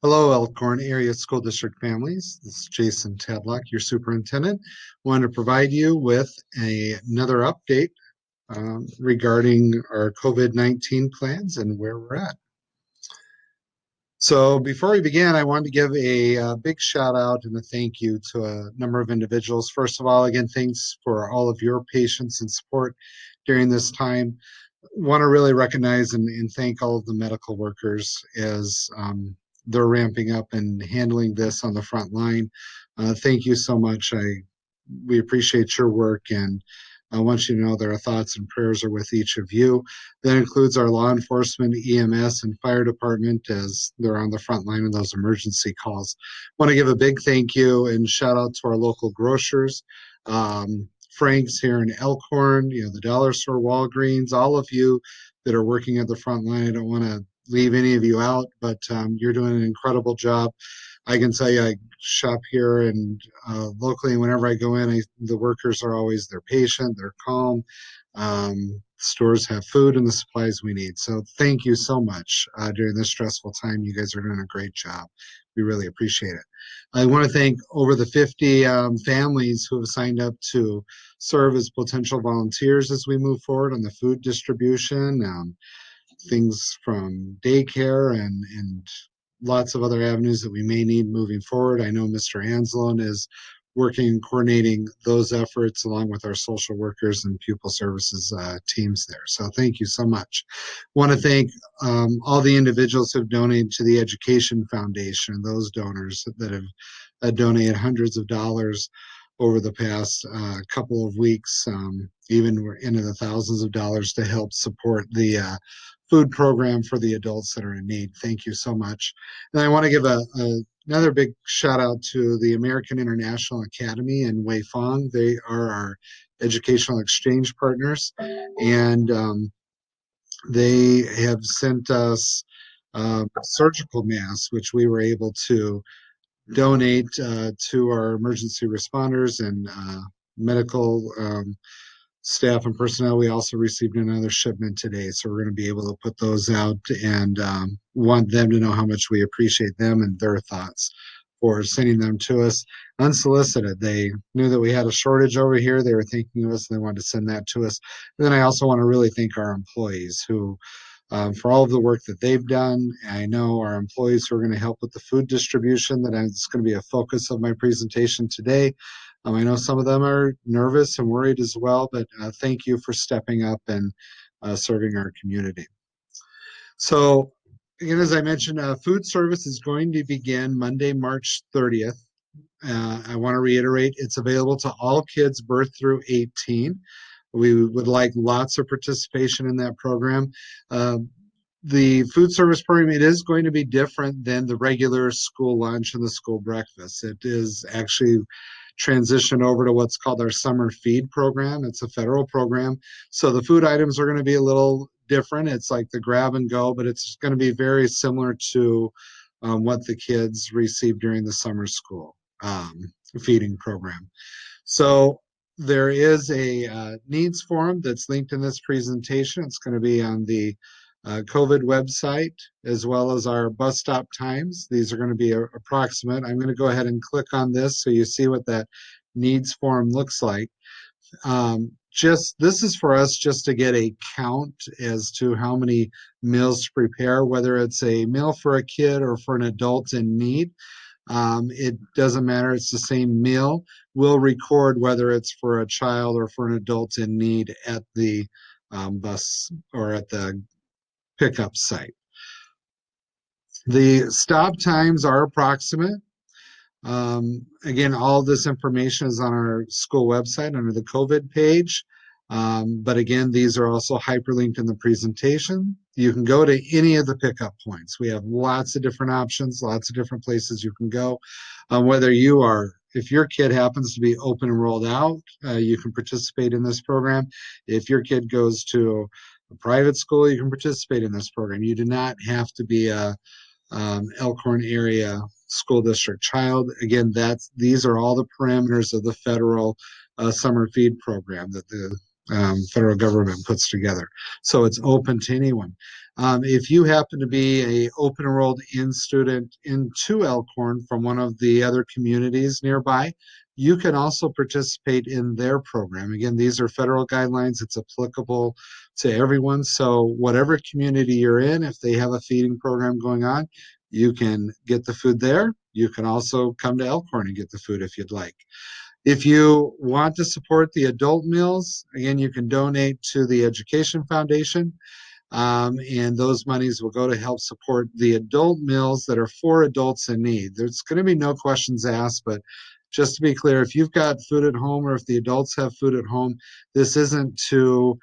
Hello, Elkhorn Area School District families. This is Jason Tadlock, your superintendent. Wanted to provide you with another update regarding our COVID-19 plans and where we're at. So before we begin, I wanted to give a big shout out and a thank you to a number of individuals. First of all, again, thanks for all of your patience and support during this time. Want to really recognize and thank all of the medical workers as they're ramping up and handling this on the front line. Thank you so much. We appreciate your work, and I want you to know that our thoughts and prayers are with each of you. That includes our law enforcement, EMS, and fire department as they're on the front line of those emergency calls. Want to give a big thank you and shout out to our local grocers. Frank's here in Elkhorn, the Dollar Store, Walgreens, all of you that are working at the front line. I don't want to leave any of you out, but you're doing an incredible job. I can tell you, I shop here and locally, and whenever I go in, the workers are always, they're patient, they're calm. Stores have food and the supplies we need. So thank you so much during this stressful time. You guys are doing a great job. We really appreciate it. I want to thank over the 50 families who have signed up to serve as potential volunteers as we move forward on the food distribution, things from daycare and lots of other avenues that we may need moving forward. I know Mr. Anslon is working and coordinating those efforts along with our social workers and pupil services teams there. So thank you so much. Want to thank all the individuals who have donated to the Education Foundation, those donors that have donated hundreds of dollars over the past couple of weeks. Even we're into the thousands of dollars to help support the food program for the adults that are in need. Thank you so much. And I want to give another big shout out to the American International Academy in Weifang. They are our educational exchange partners, and they have sent us surgical masks, which we were able to donate to our emergency responders and medical staff and personnel. We also received another shipment today, so we're going to be able to put those out and want them to know how much we appreciate them and their thoughts for sending them to us unsolicited. They knew that we had a shortage over here. They were thinking of us and they wanted to send that to us. And then I also want to really thank our employees who for all of the work that they've done. I know our employees who are going to help with the food distribution, it's going to be a focus of my presentation today. I know some of them are nervous and worried as well, but thank you for stepping up and serving our community. So, again, as I mentioned, food service is going to begin Monday, March 30th. I want to reiterate, it's available to all kids birth through 18. We would like lots of participation in that program. The food service program, it is going to be different than the regular school lunch and the school breakfast. It is actually transitioned over to what's called our summer feed program. It's a federal program. So the food items are going to be a little different. It's like the grab and go, but it's going to be very similar to what the kids receive during the summer school feeding program. So there is a needs form that's linked in this presentation. It's going to be on the COVID website, as well as our bus stop times. These are going to be approximate. I'm going to go ahead and click on this so you see what that needs form looks like. This is for us just to get a count as to how many meals to prepare, whether it's a meal for a kid or for an adult in need. It doesn't matter. It's the same meal. We'll record whether it's for a child or for an adult in need at the bus or at the pickup site. The stop times are approximate. Again, all this information is on our school website under the COVID page. But again, these are also hyperlinked in the presentation. You can go to any of the pickup points. We have lots of different options, lots of different places you can go. If your kid happens to be open and rolled out, you can participate in this program. If your kid goes to a private school, you can participate in this program. You do not have to be a Elkhorn area school district child. Again, these are all the parameters of the federal summer feed program that the federal government puts together. So it's open to anyone. If you happen to be a open enrolled in student into Elkhorn from one of the other communities nearby, you can also participate in their program. Again, these are federal guidelines. It's applicable to everyone. So whatever community you're in, if they have a feeding program going on, you can get the food there. You can also come to Elkhorn and get the food if you'd like. If you want to support the adult meals, again, you can donate to the Education Foundation, and those monies will go to help support the adult meals that are for adults in need. There's going to be no questions asked, but just to be clear, if you've got food at home or if the adults have food at home, this isn't to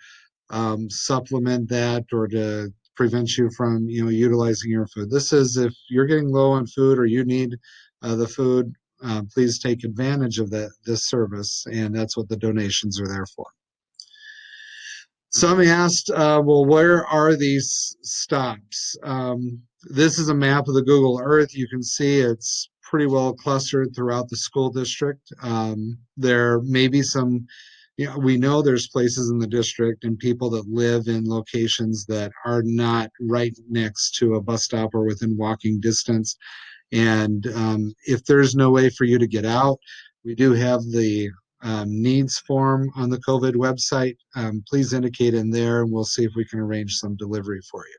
supplement that or to prevent you from utilizing your food. This is if you're getting low on food or you need the food, please take advantage of this service, and that's what the donations are there for. Some asked, well, where are these stops? This is a map of the Google Earth. You can see it's pretty well clustered throughout the school district. There may be some, we know there's places in the district and people that live in locations that are not right next to a bus stop or within walking distance. And if there's no way for you to get out, we do have the needs form on the COVID website. Please indicate in there and we'll see if we can arrange some delivery for you.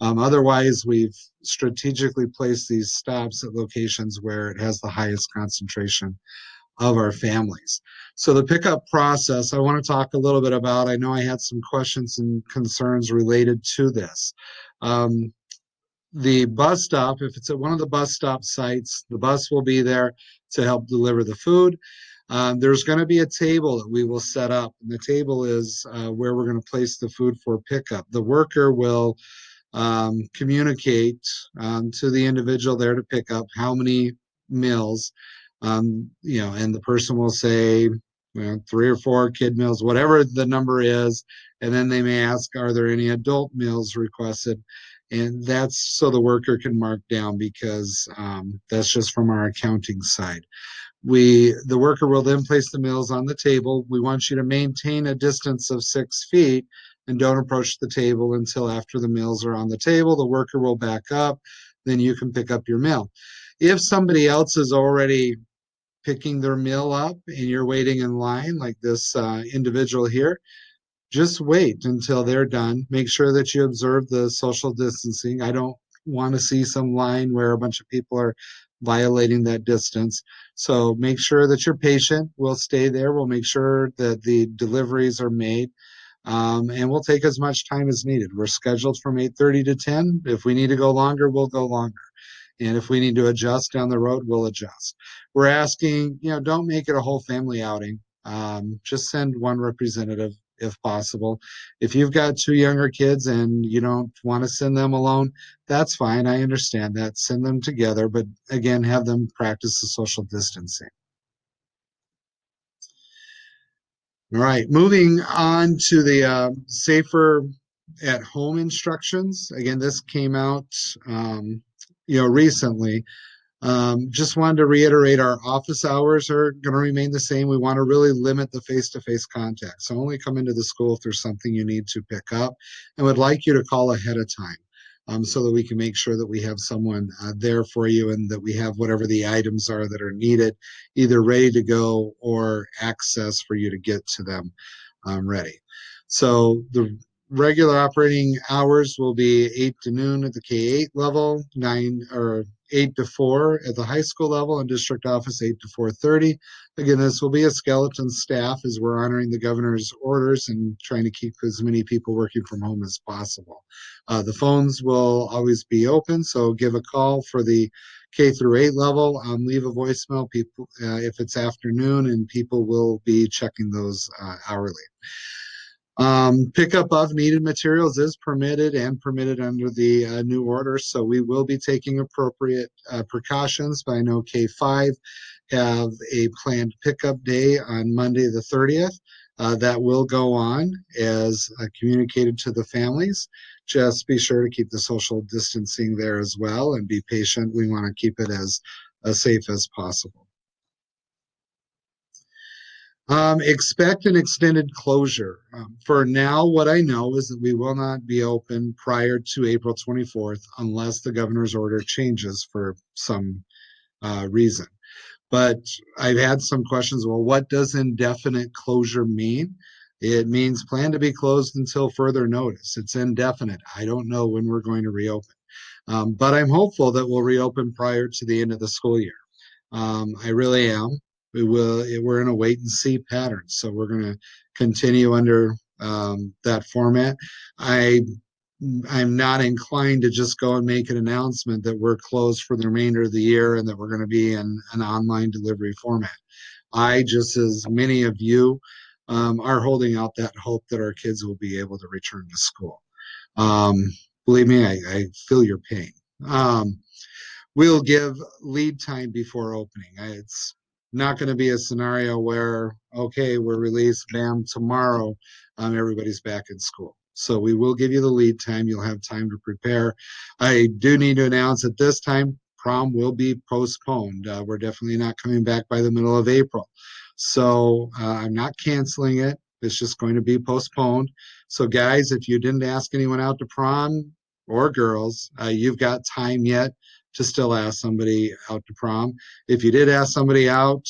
Otherwise, we've strategically placed these stops at locations where it has the highest concentration of our families. So the pickup process, I want to talk a little bit about. I know I had some questions and concerns related to this. The bus stop, if it's at one of the bus stop sites, the bus will be there to help deliver the food. There's going to be a table that we will set up, and the table is where we're going to place the food for pickup. The worker will communicate to the individual there to pick up how many meals, and the person will say, 3 or 4 kid meals, whatever the number is, and then they may ask, are there any adult meals requested? And that's so the worker can mark down because that's just from our accounting side. The worker will then place the meals on the table. We want you to maintain a distance of 6 feet and don't approach the table until after the meals are on the table. The worker will back up, then you can pick up your meal. If somebody else is already picking their meal up and you're waiting in line, like this individual here, just wait until they're done. Make sure that you observe the social distancing. I don't want to see some line where a bunch of people are violating that distance. So make sure that you're patient. We'll stay there. We'll make sure that the deliveries are made. And we'll take as much time as needed. We're scheduled from 8:30 to 10. If we need to go longer, we'll go longer. And if we need to adjust down the road, we'll adjust. We're asking, don't make it a whole family outing. Just send one representative if possible. If you've got 2 younger kids and you don't want to send them alone, that's fine. I understand that. Send them together, but again, have them practice the social distancing. All right, moving on to the safer at home instructions. Again, this came out, recently. Just wanted to reiterate our office hours are going to remain the same. We want to really limit the face-to-face contact. So only come into the school if there's something you need to pick up, and would like you to call ahead of time so that we can make sure that we have someone there for you and that we have whatever the items are that are needed, either ready to go or access for you to get to them ready. So the regular operating hours will be 8 to noon at the K-8 level, 8 to 4 at the high school level, and district office 8 to 4:30. Again, this will be a skeleton staff as we're honoring the governor's orders and trying to keep as many people working from home as possible. The phones will always be open, so give a call for the K through 8 level. Leave a voicemail people if it's afternoon, and people will be checking those hourly. Pickup of needed materials is permitted and permitted under the new order, so we will be taking appropriate precautions. But I know K5 have a planned pickup day on Monday the 30th. That will go on as communicated to the families. Just be sure to keep the social distancing there as well and be patient. We want to keep it as safe as possible. Expect an extended closure. For now, what I know is that we will not be open prior to April 24th unless the governor's order changes for some reason. But I've had some questions. Well, what does indefinite closure mean? It means plan to be closed until further notice. It's indefinite. I don't know when we're going to reopen. But I'm hopeful that we'll reopen prior to the end of the school year. I really am. We're in a wait and see pattern, so we're going to continue under that format. I I'm not inclined to just go and make an announcement that we're closed for the remainder of the year and that we're going to be in an online delivery format. I, just as many of you, are holding out that hope that our kids will be able to return to school. Um, Believe me, I feel your pain. Um, we'll give lead time before opening. It's not going to be a scenario where, okay, we're released, bam, tomorrow, everybody's back in school. So we will give you the lead time. You'll have time to prepare. I do need to announce at this time, prom will be postponed. We're definitely not coming back by the middle of April. So I'm not canceling it. It's just going to be postponed. So, guys, if you didn't ask anyone out to prom or girls, you've got time yet to still ask somebody out to prom. If you did ask somebody out,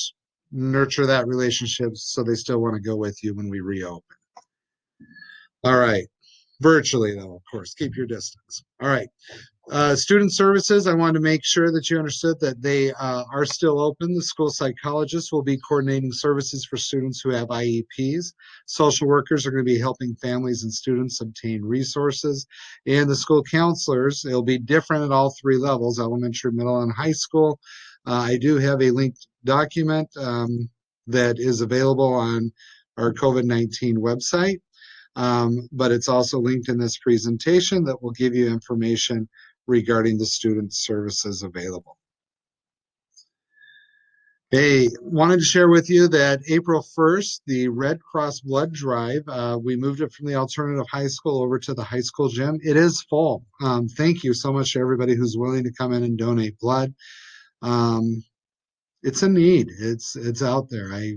nurture that relationship so they still want to go with you when we reopen. All right. Virtually, though, of course, keep your distance. All right. Student services, I wanted to make sure that you understood that they are still open. The school psychologists will be coordinating services for students who have IEPs. Social workers are going to be helping families and students obtain resources. And the school counselors, it'll be different at all three levels, elementary, middle, and high school. I do have a linked document that is available on our COVID-19 website. But it's also linked in this presentation that will give you information regarding the student services available. Hey, wanted to share with you that April 1st, the Red Cross Blood Drive, we moved it from the alternative high school over to the high school gym. It is full. Thank you so much to everybody who's willing to come in and donate blood. It's a need. It's out there. I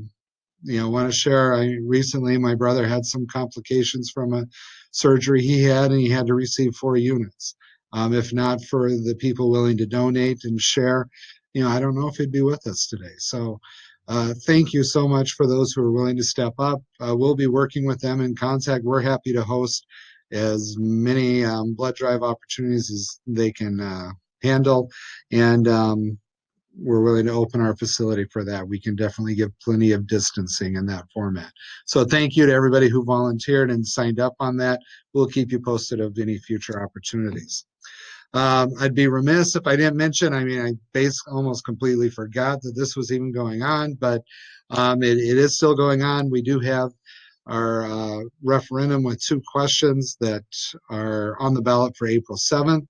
want to share. Recently, my brother had some complications from a surgery he had, and he had to receive 4 units. If not for the people willing to donate and share, I don't know if he'd be with us today. So, thank you so much for those who are willing to step up. We'll be working with them in contact. We're happy to host as many blood drive opportunities as they can handle, and we're willing to open our facility for that. We can definitely give plenty of distancing in that format. So thank you to everybody who volunteered and signed up on that. We'll keep you posted of any future opportunities. I'd be remiss if I didn't mention, I basically almost completely forgot that this was even going on, but it is still going on. We do have our referendum with 2 questions that are on the ballot for April 7th.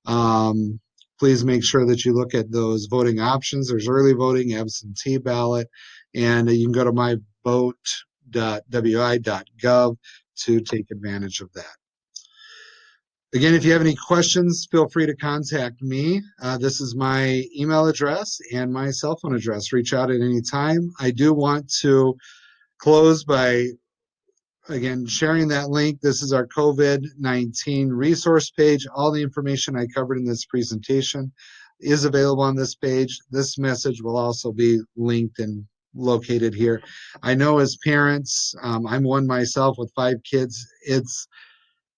Um, Please make sure that you look at those voting options. There's early voting, absentee ballot, and you can go to myvote.wi.gov to take advantage of that. Again, if you have any questions, feel free to contact me. This is my email address and my cell phone address. Reach out at any time. I do want to close by again, sharing that link. This is our COVID-19 resource page. All the information I covered in this presentation is available on this page. This message will also be linked and located here. I know as parents, I'm one myself with 5 kids, it's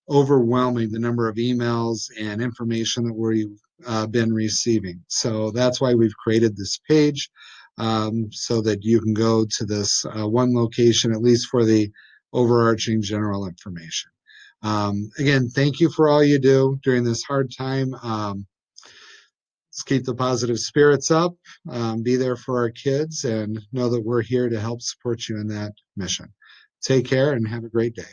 overwhelming the number of emails and information that we've been receiving. So that's why we've created this page so that you can go to this one location, at least for the overarching general information. Again, thank you for all you do during this hard time. Let's keep the positive spirits up, be there for our kids, and know that we're here to help support you in that mission. Take care and have a great day.